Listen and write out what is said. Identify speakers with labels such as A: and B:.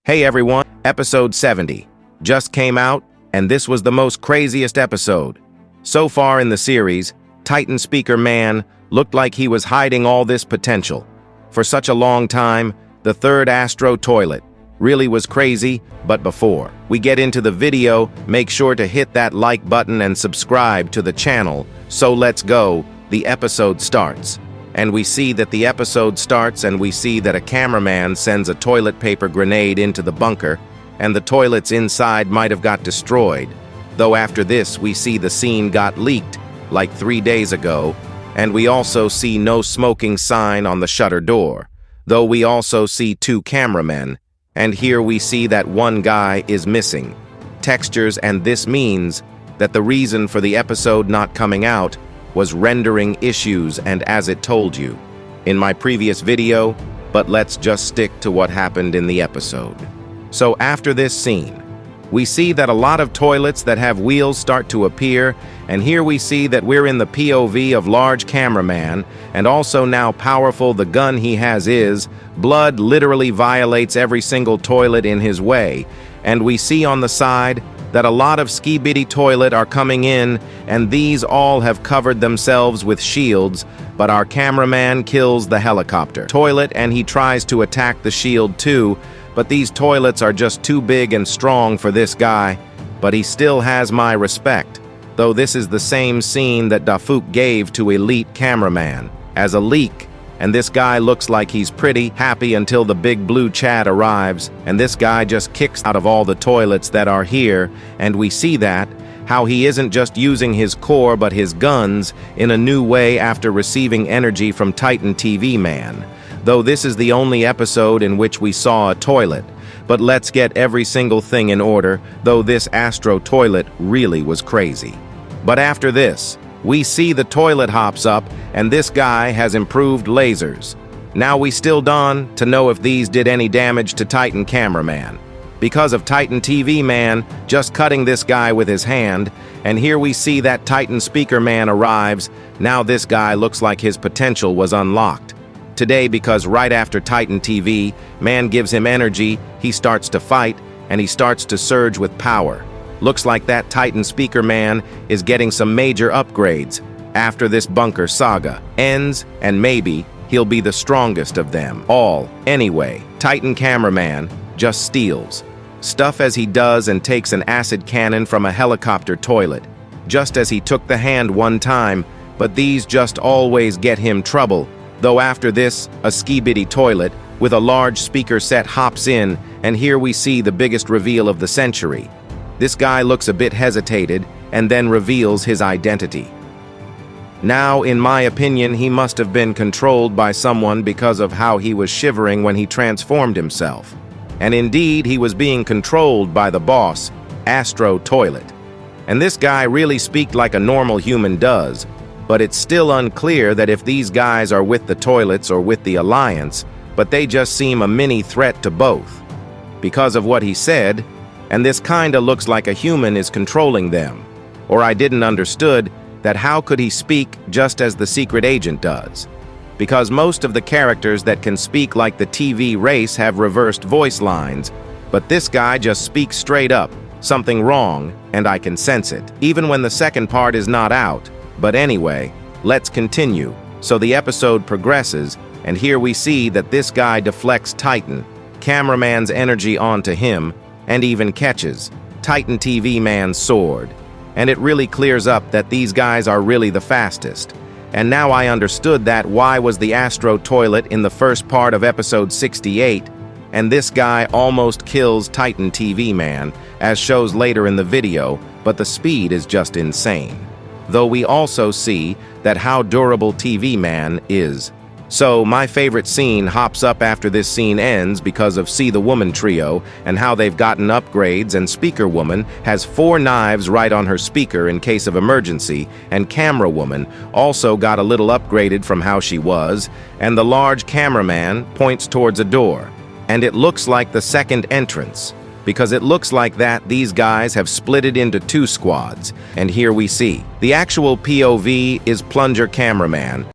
A: Hey everyone, episode 70 just came out, and this was the most craziest episode. So far in the series, Titan Speakerman looked like he was hiding all this potential. For such a long time, the third Astro toilet really was crazy, but before we get into the video, make sure to hit that like button and subscribe to the channel. So let's go, the episode starts. And we see that the episode starts and we see that a cameraman sends a toilet paper grenade into the bunker, and the toilets inside might have got destroyed. Though after this, we see the scene got leaked, like 3 days ago, and we also see no smoking sign on the shutter door. Though we also see 2 cameramen, and here we see that one guy is missing. Textures, and this means that the reason for the episode not coming out was rendering issues, and as it told you in my previous video, but let's just stick to what happened in the episode. So after this scene, we see that a lot of toilets that have wheels start to appear, and here we see that we're in the POV of large cameraman, and also now powerful the gun he has is, blood literally violates every single toilet in his way, and we see on the side that a lot of Skibidi toilet are coming in, and these all have covered themselves with shields, but our cameraman kills the helicopter toilet and he tries to attack the shield too, but these toilets are just too big and strong for this guy, but he still has my respect, though this is the same scene that Dafuk gave to Elite Cameraman as a leak. And this guy looks like he's pretty happy until the big blue Chad arrives, and this guy just kicks out of all the toilets that are here, and we see that, how he isn't just using his core but his guns in a new way after receiving energy from Titan TV Man. Though this is the only episode in which we saw a toilet, but let's get every single thing in order, though this Astro toilet really was crazy. But after this, we see the toilet hops up, and this guy has improved lasers. Now we still done to know if these did any damage to Titan Cameraman, because of Titan TV Man just cutting this guy with his hand, and here we see that Titan Speakerman arrives. Now this guy looks like his potential was unlocked. Today, because right after Titan TV Man gives him energy, he starts to fight, and he starts to surge with power. Looks like that Titan Speakerman is getting some major upgrades after this bunker saga ends, and maybe he'll be the strongest of them all. Anyway, Titan Cameraman just steals stuff as he does and takes an acid cannon from a helicopter toilet, just as he took the hand one time, but these just always get him trouble. Though after this, a Skibidi toilet with a large speaker set hops in, and here we see the biggest reveal of the century. This guy looks a bit hesitated and then reveals his identity. Now, in my opinion, he must have been controlled by someone because of how he was shivering when he transformed himself. And indeed, he was being controlled by the boss, Astro Toilet. And this guy really speaks like a normal human does, but it's still unclear that if these guys are with the toilets or with the Alliance, but they just seem a mini threat to both. Because of what he said, and this kinda looks like a human is controlling them. Or I didn't understood that how could he speak just as the secret agent does? Because most of the characters that can speak like the TV race have reversed voice lines, but this guy just speaks straight up, something wrong, and I can sense it, even when the second part is not out. But anyway, let's continue. So the episode progresses, and here we see that this guy deflects Titan Cameraman's energy onto him, and even catches Titan TV Man's sword. And it really clears up that these guys are really the fastest. And now I understood that why was the Astro toilet in the first part of episode 68, and this guy almost kills Titan TV Man, as shows later in the video, but the speed is just insane. Though we also see that how durable TV Man is. So, my favorite scene hops up after this scene ends because of See the Woman trio and how they've gotten upgrades, and Speaker Woman has 4 knives right on her speaker in case of emergency, and Camera Woman also got a little upgraded from how she was, and the large cameraman points towards a door. And it looks like the second entrance, because it looks like that these guys have split it into 2 squads, and here we see. The actual POV is Plunger Cameraman,